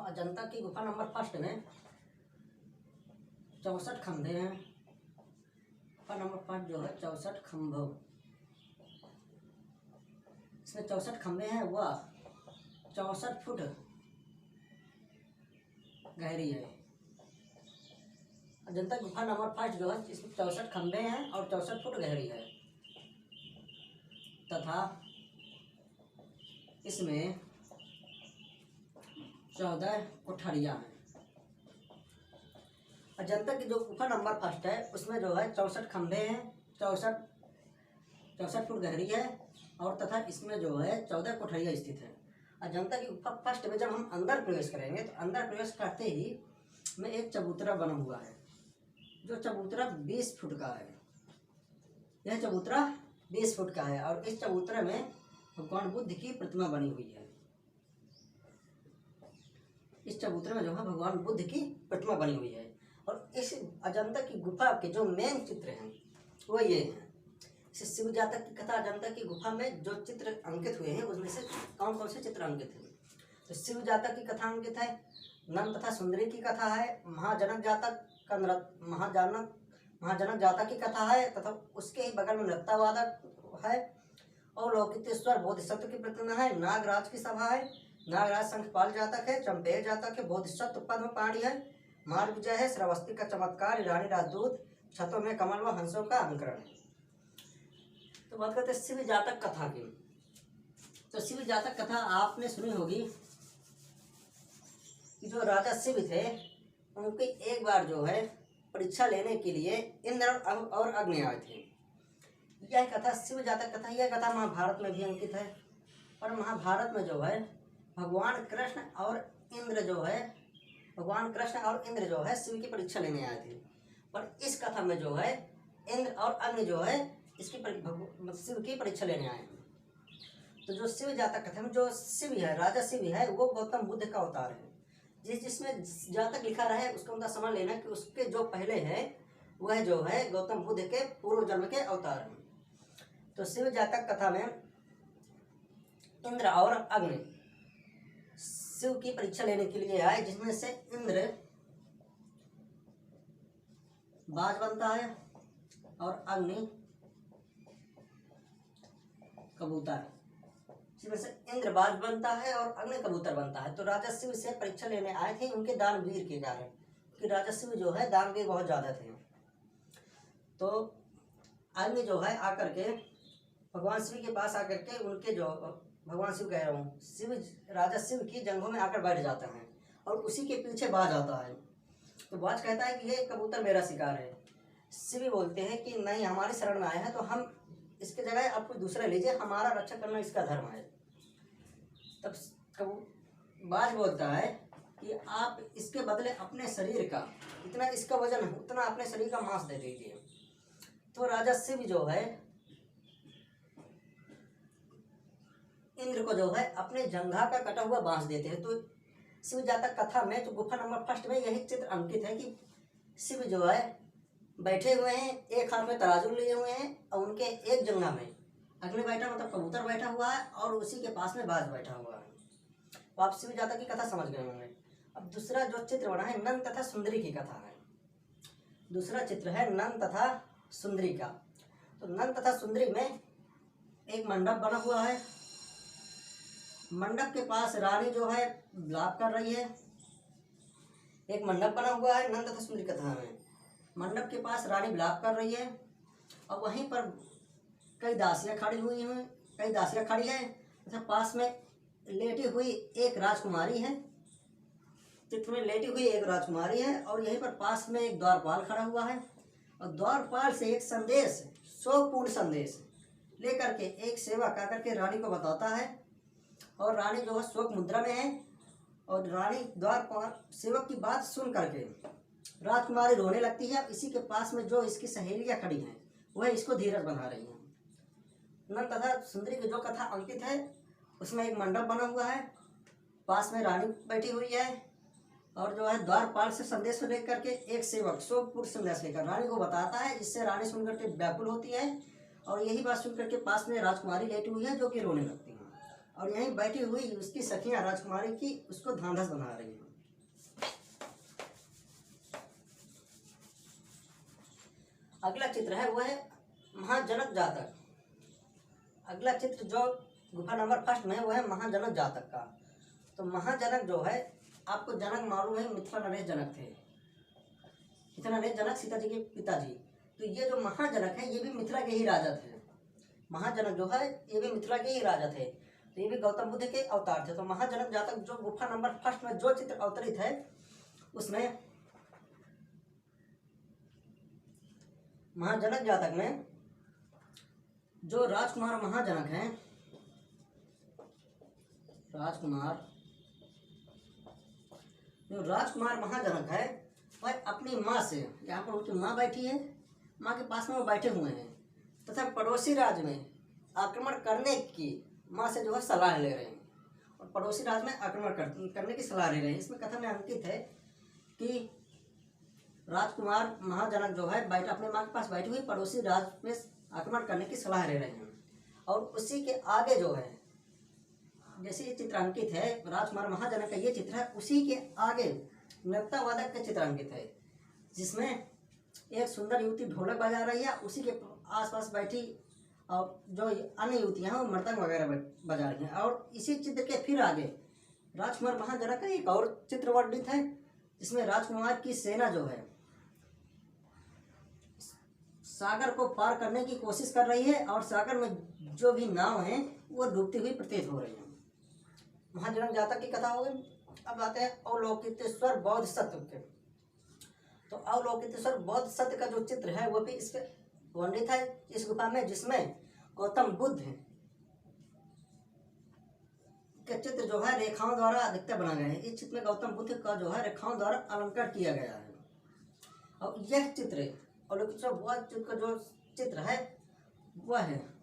अजंता की गुफा number first में 64 खंभे हैं। गुफा नंबर फर्स्ट जो है 64 खंभों, इसमें 64 खंभे हैं, वह 64 फुट गहरी है। अजंता गुफा नंबर फर्स्ट जो है इसमें 64 खंभे हैं और 64 फुट गहरी है तथा इसमें 14 कोठरियाँ हैं। अजंता की जो गुफा नंबर फर्स्ट है उसमें जो है 64 खंभे हैं, 64 फुट गहरी है और तथा इसमें जो है 14 कोठरियाँ स्थित है। अजंता की गुफा फर्स्ट में जब हम अंदर प्रवेश करेंगे तो अंदर प्रवेश करते ही में एक चबूतरा बना हुआ है, जो चबूतरा 20 फुट का है। यह चबूतरा 20 फुट का है और इस चबूतरे में भगवान बुद्ध की प्रतिमा बनी हुई है। इस चबूतरे में जो है भगवान बुद्ध की प्रतिमा बनी हुई है। और इस अजंता की गुफा के जो मेन चित्र हैं वो ये हैं। इस शिव जातक की कथा अजंता की गुफा में जो चित्र अंकित हुए हैं उसमें से कौन कौन से चित्र अंकित हैं? तो शिव जातक की कथा अंकित है, नंद तथा सुंदरी की कथा है, महाजनक जातक का महाजनक जातक की कथा है तथा उसके ही बगल में नृत्यवादक है और लौकितेश्वर बोधिसत्व की प्रतिमा है, नागराज की सभा है, नागराज शंखपाल जातक है, चंपेय जातक है, बोधिसत्व पद्म पाणी है, मार्ग विजय है, श्रावस्ती का चमत्कार, रानी राजदूत, छतों में कमल व हंसों का अंकरण है। तो बात करते हैं शिव जातक कथा की। तो शिव जातक कथा आपने सुनी होगी कि जो राजा शिव थे उनकी एक बार जो है परीक्षा लेने के लिए इंद्र और अग्नि आए थे। यह कथा शिव जातक कथा, यह कथा महाभारत में भी अंकित है। और महाभारत में जो है भगवान कृष्ण और इंद्र जो है शिव की परीक्षा लेने आए थे। पर इस कथा में जो है इंद्र और अग्नि जो है इसकी शिव की परीक्षा लेने आए हैं। तो जो शिव जातक कथा में जो शिव है, राजा शिव है, वो गौतम बुद्ध का अवतार है। जिसमें जातक लिखा रहे उसका उनका समझ लेना कि उसके जो पहले है वह जो है गौतम बुद्ध के पूर्व जन्म के अवतार हैं। तो शिव जातक कथा में इंद्र और अग्नि शिव की परीक्षा लेने के लिए आए, जिसमें से इंद्र बाज बनता है और अग्नि कबूतर। इसमें से इंद्र बाज बनता है और अग्नि कबूतर बनता है। तो राजा शिव से परीक्षा लेने आए थे उनके दानवीर के कारण, कि राजा शिव जो है दानवीर बहुत ज्यादा थे। तो अग्नि जो है आकर के भगवान शिव के पास आकर के उनके जो भगवान शिव कह रहा हूँ शिव राजा शिव की जंघों में आकर बैठ जाता है और उसी के पीछे बाज आता है। तो बाज कहता है कि ये कबूतर मेरा शिकार है। शिव बोलते हैं कि नहीं, हमारी शरण में आए हैं तो हम इसके जगह आप कोई दूसरा लीजिए, हमारा रक्षा करना इसका धर्म है। तब बाज बोलता है कि आप इसके बदले अपने शरीर का इतना इसका वजन है उतना अपने शरीर का मांस दे दीजिए। तो राजा शिव जो है इंद्र को जो है अपने जंघा का कटा हुआ बांस देते हैं। तो शिव जातक कथा में जो गुफा नंबर फर्स्ट में यही चित्र अंकित है कि शिव जो है बैठे हुए हैं, एक हाथ में तराजू लिए हुए हैं और उनके एक जंघा में अग्नि बैठा मतलब कबूतर बैठा हुआ है और उसी के पास में बाज बैठा हुआ है। तो आप शिव जातक की कथा समझ गए होंगे। अब दूसरा जो चित्र बना है नंद तथा सुंदरी की कथा है। दूसरा चित्र है नंद तथा सुंदरी का। तो नंद तथा सुंदरी में एक मंडप बना हुआ है। मंडप के पास रानी जो है विलाप कर रही है। एक मंडप बना हुआ है नंद तथा सुंदरी कथा में। मंडप के पास रानी विलाप कर रही है और वहीं पर कई दासियां खड़ी हैं तथा पास में लेटी हुई एक राजकुमारी है। चित्र में लेटी हुई एक राजकुमारी है और यहीं पर पास में एक द्वारपाल खड़ा हुआ है और द्वारपाल से एक संदेश, शोकपूर्ण संदेश लेकर के एक सेवक आकर के रानी को बताता है और रानी जो है शोक मुद्रा में है। और रानी द्वारपाल सेवक की बात सुन करके राजकुमारी रोने लगती है। इसी के पास में जो इसकी सहेलियां खड़ी हैं वह इसको धीरज बना रही हैं। नंद तथा सुंदरी की जो कथा अंकित है उसमें एक मंडप बना हुआ है, पास में रानी बैठी हुई है और जो है द्वारपाल से संदेश लेकर के एक सेवक शोकपूर्ण संदेश लेकर रानी को बताता है, जिससे रानी सुनकर के व्याकुल होती है और यही बात सुनकर के पास में राजकुमारी लेटी हुई है जो कि रोने लगती है और यहीं बैठी हुई उसकी सखियां राजकुमारी की उसको धांधस बना रही हैं। अगला चित्र है वो है महाजनक जातक। अगला चित्र जो गुफा नंबर फर्स्ट में है वो है महाजनक जातक का। तो महाजनक जो है, आपको जनक मालूम है, मिथिला नरेश जनक थे। मिथिला नरेश जनक सीता जी के पिताजी। तो ये जो महाजनक है ये भी मिथिला के ही राजा थे। महाजनक जो है ये भी मिथिला के ही राजा थे। तो ये भी गौतम बुद्ध के अवतार थे। तो महाजनक जातक जो गुफा नंबर फर्स्ट में जो चित्र अवतरित है उसमें महाजनक जातक में जो राजकुमार महाजनक हैं, जो राजकुमार महाजनक है वह अपनी माँ से, यहाँ पर उनकी माँ बैठी है, माँ के पास में वो बैठे हुए हैं तथा पड़ोसी राज्य में आक्रमण करने की माँ से जो है सलाह ले रहे हैं और पड़ोसी राज्य में आक्रमण करने की सलाह ले रहे हैं। इसमें कथन में अंकित है कि राजकुमार महाजनक जो है बैठा अपने माँ के पास बैठी हुई पड़ोसी राज्य में आक्रमण करने की सलाह ले रहे हैं। और उसी के आगे जो है, जैसे ये चित्र अंकित है राजकुमार महाजनक का ये चित्र है, उसी के आगे नृत्यवादक का चित्र अंकित है जिसमें एक सुंदर युवती ढोलक बजा रही है, उसी के आसपास बैठी और जो अन्य युवतियां हैं वो मृदंग वगैरह बजा रही हैं। और इसी चित्र के फिर आगे राजकुमार महाजनक का एक और चित्र वर्णित है जिसमें राजकुमार की सेना जो है सागर को पार करने की कोशिश कर रही है और सागर में जो भी नाव हैं वो डूबती हुई प्रतीत हो रही हैं। महाजनक जातक की कथा हो गई। अब आते हैं अवलोकितेश्वर बौद्ध सत्य के। तो अवलोकितेश्वर बौद्ध सत्य का जो चित्र है वो भी इसके वर्णित है इस गुफा में, जिसमें गौतम बुद्ध के चित्र जो है रेखाओं द्वारा अधिकतर बना गया है। इस चित्र में गौतम बुद्ध का जो है रेखाओं द्वारा अलंकार किया गया है। और यह चित्र अवलोकितेश्वर बौद्ध चित्र का जो चित्र है वह है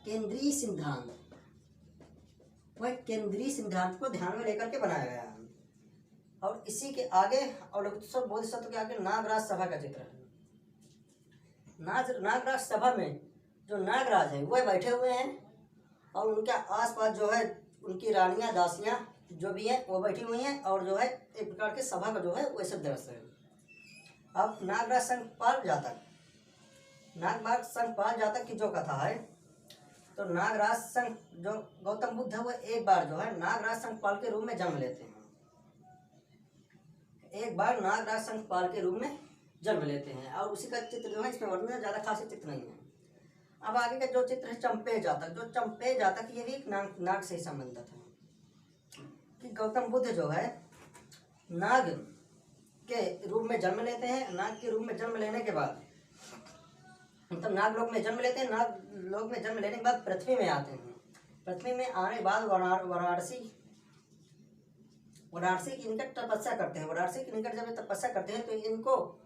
केंद्रीय सिद्धांत को ध्यान में लेकर के बनाया गया है। और इसी के आगे अवलोकितेश्वर बोधिसत्व के आगे नागराज सभा का चित्र है। नागराज सभा में जो नागराज है वह बैठे हुए हैं और उनके आसपास जो है उनकी रानियां दासियां जो भी हैं वो बैठी हुई हैं और जो है एक प्रकार के सभा का जो है वैसे दृश्य है। अब नागराज संघपाल जातक की जो कथा है, तो नागराज संघ जो गौतम बुद्ध है वो एक बार जो है नागराज संघपाल के रूप में जन्म लेते हैं। और उसी का चित्र जो है इसमें वर्णन ज़्यादा खास चित्र नहीं है। अब आगे का जो चित्र है चंपे जातक ये भी एक नाग से संबंधित है कि गौतम बुद्ध जो है नाग के रूप में जन्म लेते हैं। नाग के रूप में जन्म लेने के बाद मतलब नागलोक में जन्म लेते हैं। नागलोक में जन्म लेने के बाद पृथ्वी में आते हैं। पृथ्वी में आने के बाद वाराणसी की निकट तपस्या करते हैं। वाराणसी के निकट जब तपस्या करते हैं तो इनको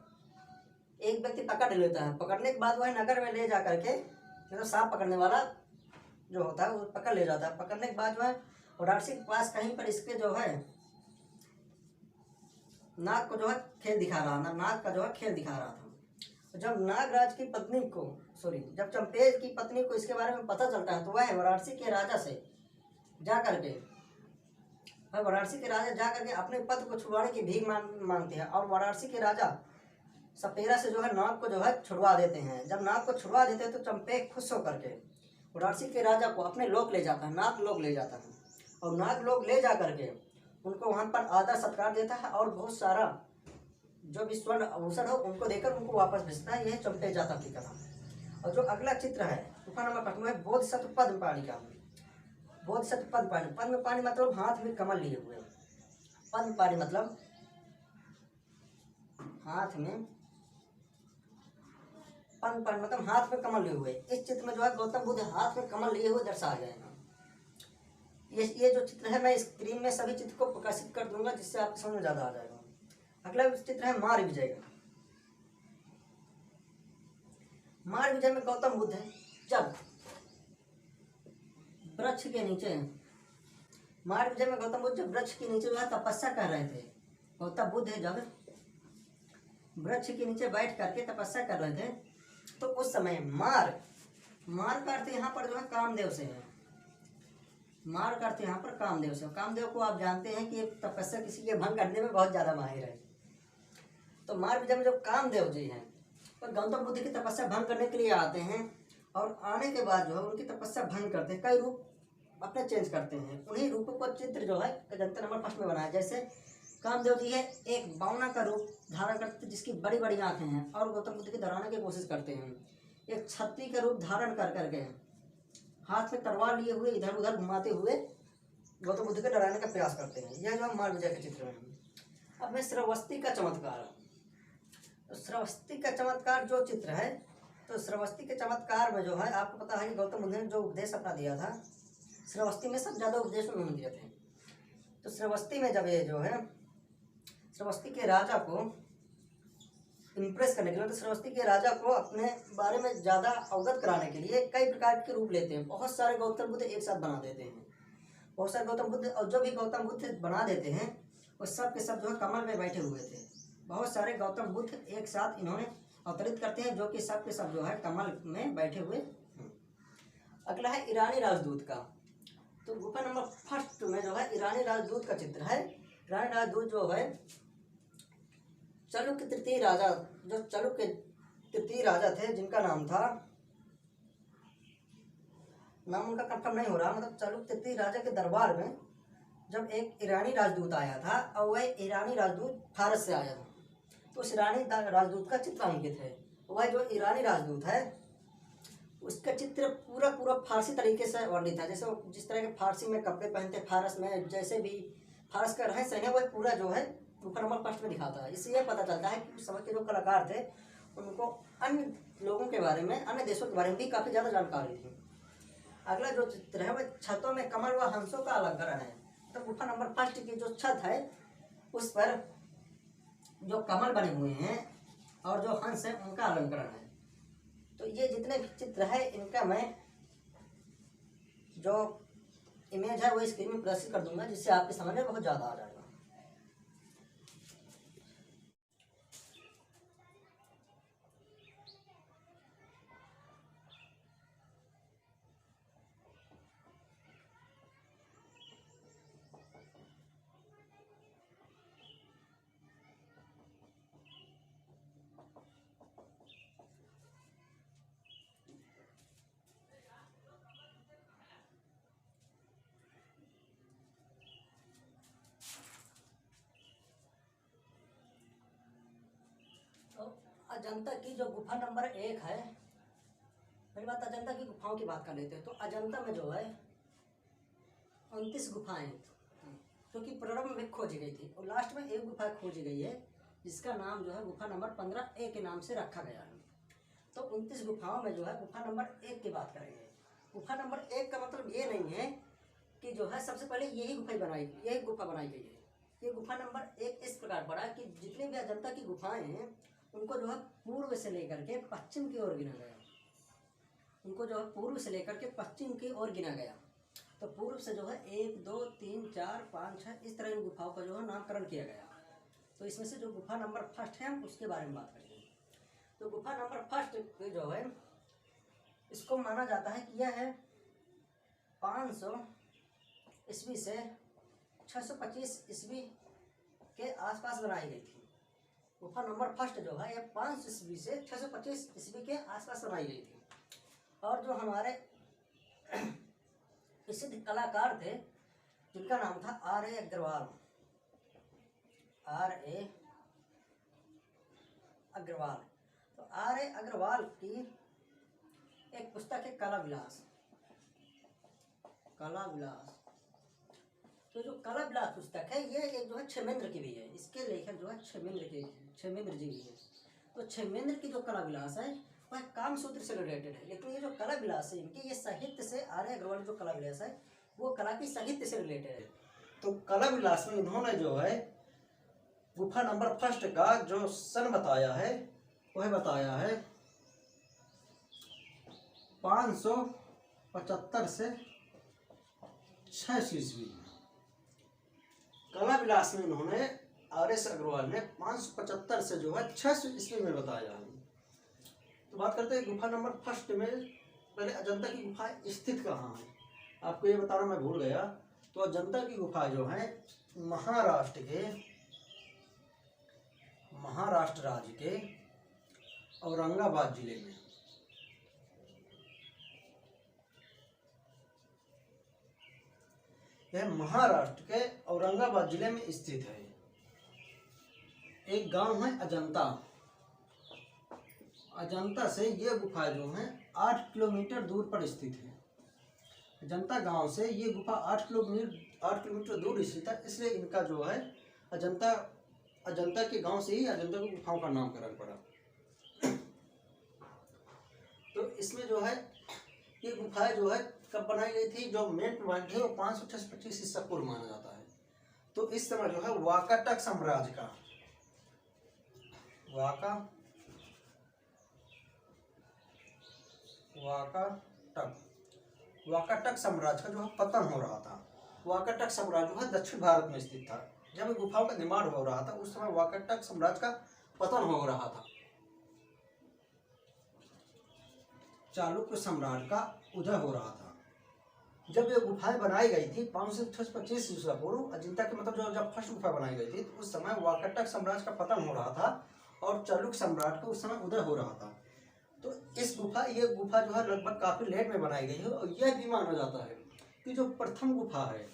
एक व्यक्ति पकड़ लेता है। पकड़ने के बाद वह नगर में ले जा करके, मतलब सांप पकड़ने वाला जो होता है वो पकड़ ले जाता है। पकड़ने के बाद जो है वाराणसी के पास कहीं पर इसके जो है नाग को जो है खेल दिखा रहा था। जब नागराज की पत्नी को जब चंपेज की पत्नी को इसके बारे में पता चलता है तो वह वाराणसी के राजा से जा करके अपने पद को छुड़वाने की भीख मांगते हैं। और वाराणसी के राजा सपेरा से जो है नाग को जो है छुड़वा देते हैं। जब नाग को छुड़वा देते हैं तो चंपे खुश होकर के वाराणसी के राजा को अपने लोक ले जाता है, नाग लोक ले जाता है। और नाग लोक ले जा करके उनको वहाँ पर आदर सत्कार देता है और बहुत सारा जो भी स्वर्ण आभूषण हो उनको देकर उनको वापस भेजता है। यह चंपे जातक की कथा। और जो अगला चित्र है गुफा नंबर 5 में बोधिसत्व पद्मपाणि का। बोधिसत्व पद्मपाणि मतलब हाथ में कमल लिए हुए। पद्मपाणि मतलब हाथ में कमल लिए हुए। इस चित्र में जो है गौतम बुद्ध हाथ में कमल लिए हुए दर्शाया गया है। ये जो चित्र है मैं स्क्रीन में सभी चित्र को प्रकाशित कर दूंगा जिससे आपको समझ में ज़्यादा आ जाएगा। अगला चित्र है मार विजय का। मार विजय में गौतम बुद्ध है जब वृक्ष के नीचे जो है तपस्या कर रहे थे। गौतम बुद्ध है जब वृक्ष के नीचे बैठ करके तपस्या कर रहे थे तो उस समय मार का अर्थ यहाँ पर जो है कामदेव से है। मार करते यहाँ पर कामदेव से। कामदेव को आप जानते हैं कि तपस्या किसी के भंग करने में बहुत ज़्यादा माहिर है। तो मार में जब कामदेव जी हैं और गौतम बुद्ध की तपस्या भंग करने के लिए आते हैं, और आने के बाद जो है उनकी तपस्या भंग करते हैं, कई रूप अपने चेंज करते हैं। उन्हीं रूपों का चित्र जो है अजंता नंबर 1 में बनाया। जैसे कामदेव जी है एक बावना का रूप धारण करते जिसकी बड़ी बड़ी आंखें हैं और गौतम बुद्ध की डराने की कोशिश करते हैं। एक छत्री का रूप धारण कर करके हाथ में तलवार लिए हुए इधर उधर घुमाते हुए गौतम बुद्ध के डराने का प्रयास करते हैं। यह जो मार विजय के चित्र हैं। अब में श्रावस्ती का चमत्कार, तो श्रावस्ती का चमत्कार जो चित्र है, तो श्रावस्ती के चमत्कार में जो है आपको पता है कि गौतम बुद्ध ने जो उपदेश अपना दिया था, श्रावस्ती में सब ज़्यादा उपदेश उन्होंने दिए थे। तो श्रावस्ती में जब ये जो है श्रावस्ती के राजा को इम्प्रेस करने के लिए, तो श्रावस्ती के राजा को अपने बारे में ज़्यादा अवगत कराने के लिए कई प्रकार के रूप लेते हैं। बहुत सारे गौतम बुद्ध एक साथ बना देते हैं, बहुत सारे गौतम बुद्ध, और जो भी गौतम बुद्ध बना देते हैं वो सब के सब जो है कमल में बैठे हुए थे। बहुत सारे गौतम बुद्ध एक साथ इन्होंने अवतरित करते हैं, जो कि सब के सब जो है कमल में बैठे हुए हैं। अगला है ईरानी राजदूत का। तो गुफा नंबर 1 में जो है ईरानी राजदूत का चित्र है। ईरानी राजदूत जो है चालुक्य तृतीय राजा, जो चालुक्य तृतीय राजा थे, जिनका नाम था, नाम उनका कंफर्म नहीं हो रहा, मतलब चालुक्य तृतीय राजा के दरबार में जब एक ईरानी राजदूत आया था, और वह ईरानी राजदूत फारस से आया था, तो उस ईरानी राजदूत का चित्र अंकित है। वह जो ईरानी राजदूत है उसका चित्र पूरा पूरा फारसी तरीके से वर्णित है। जैसे जिस तरह के फारसी में कपड़े पहनते, फारस में जैसे भी फारस का रहन सहन है, वह पूरा जो है गुफा नंबर 1 में दिखाता है। इससे यह पता चलता है कि उस समय के जो कलाकार थे उनको अन्य लोगों के बारे में, अन्य देशों के बारे में भी काफ़ी ज़्यादा जानकारी थी। अगला जो चित्र है वह छतों में कमल व हंसों का अलंकरण है। तो गुफा नंबर 1 की जो छत है उस पर जो कमल बने हुए हैं और जो हंस है उनका अलंकरण है। तो ये जितने भी चित्र है इनका मैं जो इमेज है वो स्क्रीन में प्रदर्शित कर दूंगा, जिससे आपके समझ में बहुत ज़्यादा आ जाएगा। अजंता की जो गुफा नंबर 1 है, पहली बात अजंता की गुफाओं की बात कर लेते हैं। तो अजंता में जो है 29 गुफाएं जो कि प्रारंभ में खोजी गई थी, और लास्ट में एक गुफा खोजी गई है जिसका नाम जो है गुफा नंबर 15A के नाम से रखा गया है। तो 29 गुफाओं में जो है गुफा नंबर 1 की बात करेंगे। गुफा नंबर 1 का मतलब ये नहीं है कि जो है सबसे पहले यही गुफा बनाई गई है। ये गुफा नंबर 1 इस प्रकार पड़ा कि जितने भी अजंता की गुफाएं हैं उनको जो है पूर्व से लेकर के पश्चिम की ओर गिना गया। उनको जो है पूर्व से लेकर के पश्चिम की ओर गिना गया। तो पूर्व से जो है 1 2 3 4 5 6 इस तरह इन गुफाओं का जो है नामकरण किया गया। तो इसमें से जो गुफा नंबर 1 है हम उसके बारे में बात करेंगे। तो गुफा नंबर 1 जो है इसको माना जाता है कि यह है 500 ईस्वी से 625 ईस्वी के आसपास बनाई गई थी। गुफा नंबर 1 जो है यह 500 ईस्वी से 625 ईस्वी के आसपास बनाई गई थी। और जो हमारे प्रसिद्ध कलाकार थे जिनका नाम था R.A. अग्रवाल, R.A. अग्रवाल। तो R.A. अग्रवाल की एक पुस्तक है कला विलास। तो जो कला विलास पुस्तक है ये एक जो है क्षेमेंद्र की भी है। इसके लेखक जो है क्षेमेंद्र जी भी है। तो क्षेमेंद्र की जो कला विलास है वह कामसूत्र से रिलेटेड है, लेकिन ये जो कला विलास है इनकी ये साहित्य से, R.A. अग्रवाल जो कला विलास है वो कला की साहित्य से रिलेटेड है। तो कला विलास में इन्होंने जो है गुफा नंबर 1 का जो सन बताया है वह बताया है 575 से 600 ईस्वी। कला विलास में इन्होंने R.S. अग्रवाल ने 575 से जो है 600 ईस्वी में बताया है। तो बात करते हैं गुफा नंबर 1 में पहले अजंता की गुफा स्थित कहाँ है। आपको ये बताना मैं भूल गया। तो अजंता की गुफा जो है महाराष्ट्र राज्य के औरंगाबाद जिले में, यह महाराष्ट्र के औरंगाबाद जिले में स्थित है। एक गांव है अजंता। अजंता से ये गुफा जो है 8 किलोमीटर दूर पर स्थित है। अजंता गांव से ये गुफा 8 किलोमीटर दूर स्थित है, इसलिए इनका जो है अजंता के गांव से ही अजंता की गुफाओं का नामकरण पड़ा। तो इसमें जो है ये गुफाएं जो है कब बनाई गई थी, जो मेन पॉइंट है वो 525 ईसा पूर्व माना जाता है। तो इस समय जो है वाकाटक साम्राज्य का वाकाटक साम्राज्य का जो है पतन हो रहा था। वाकाटक साम्राज्य जो है दक्षिण भारत में स्थित था। जब गुफाओं का निर्माण हो रहा था उस समय वाकाटक साम्राज्य का पतन हो रहा था। चालुक्य सम्राट का उदय हो रहा था। जब ये गुफाएं बनाई गई थी 525 ईसा पूर्व, अजंता के मतलब जब फर्स्ट गुफा बनाई गई थी तो उस समय वाकाटक साम्राज्य का पतन हो रहा था और चालुक्य सम्राट का उस समय उदय हो रहा था। तो ये गुफा जो है लगभग काफी लेट में बनाई गई है। और यह भी माना जाता है कि जो प्रथम गुफा है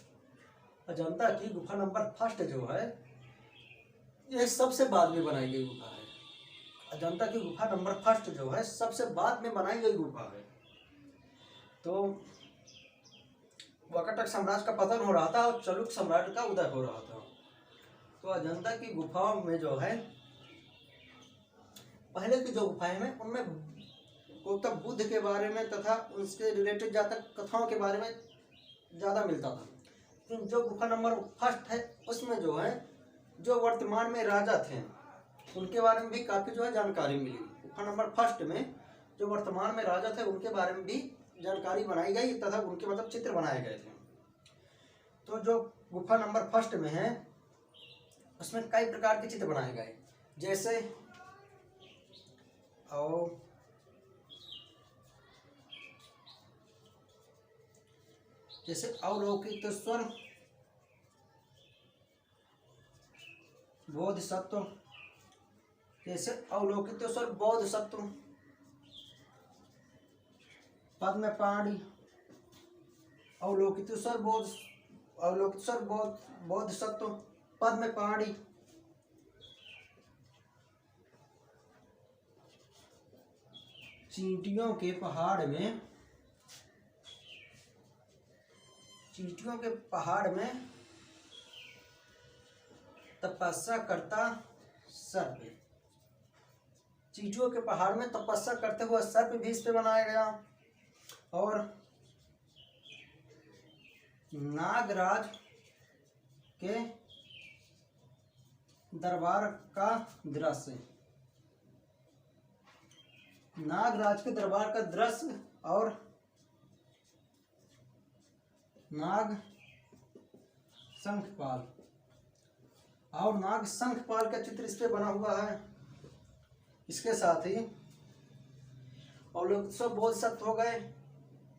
अजंता की, गुफा नंबर फर्स्ट जो है, यह सबसे बाद में बनाई गई गुफा है। अजंता की गुफा नंबर फर्स्ट जो है सबसे बाद में बनाई गई गुफा है। तो वाकाटक साम्राज्य का पतन हो रहा था और चालुक्य सम्राट का उदय हो रहा था। तो अजंता की गुफाओं में जो है पहले की जो गुफाएं हैं उनमें गौतम बुद्ध के बारे में तथा उसके रिलेटेड जातक कथाओं के बारे में ज़्यादा मिलता था। लेकिन जो गुफा नंबर फर्स्ट है उसमें जो है जो वर्तमान में राजा थे उनके बारे में भी काफ़ी जो है जानकारी मिली। गुफा नंबर फर्स्ट में जो वर्तमान में राजा थे उनके बारे में भी जानकारी बनाई गई तथा उनके मतलब चित्र बनाए गए थे। तो जो गुफा नंबर फर्स्ट में है उसमें कई प्रकार के चित्र बनाए गए, जैसे अवलोकितेश्वर बोधिसत्व, पद्मपाणि, अवलोकितेश्वर बोधिसत्व, पद्मपाणि, चींटियों के पहाड़ में तपस्या करता सर्प, चींटियों के पहाड़ में तपस्या करते हुए सर्प भी इस पे बनाया गया। और नागराज के दरबार का दृश्य, नागराज के दरबार का दृश्य और नाग शंखपाल का चित्र इस पे बना हुआ है। इसके साथ ही अवलोकितेश्वर बोधिसत्व हो गए,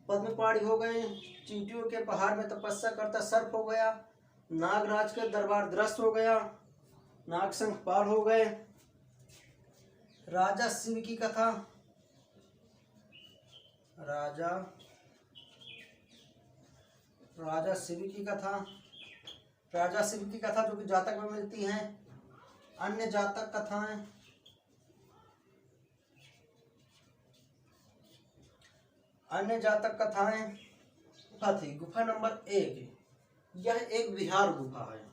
पद्मपाणि हो गए, चींटियों के पहाड़ में तपस्या करता सर्प हो गया, नागराज के दरबार दृश्य हो गया, नाग शंखपाल हो गए, राजा शिव की कथा, राजा शिव की कथा जो कि जातक में मिलती हैं, अन्य जातक कथाएं, गुफा थी। गुफा नंबर 1, यह एक विहार गुफा है।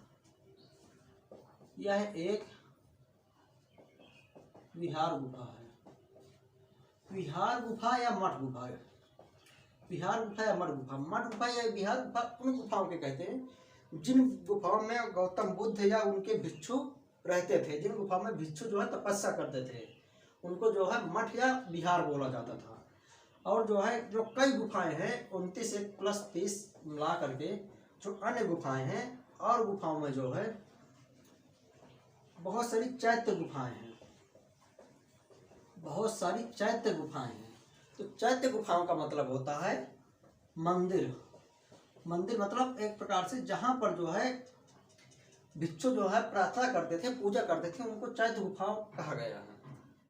विहार गुफा या मठ गुफा है। मठ गुफा या विहार गुफा उन गुफाओं के कहते हैं जिन गुफाओं में गौतम बुद्ध या उनके भिक्षु रहते थे, जिन गुफाओं में भिक्षु जो है तपस्या करते थे, उनको जो है मठ या विहार बोला जाता था। और जो कई गुफाएं हैं 29 + 30 मिला करके जो अन्य गुफाएं हैं, और गुफाओं में जो है बहुत सारी चैत्य गुफाएं हैं। तो चैत्य गुफाओं का मतलब होता है मंदिर। मंदिर मतलब एक प्रकार से जहाँ पर जो है भिक्षु जो है प्रार्थना करते थे, पूजा करते थे, उनको चैत्य गुफा कहा गया है।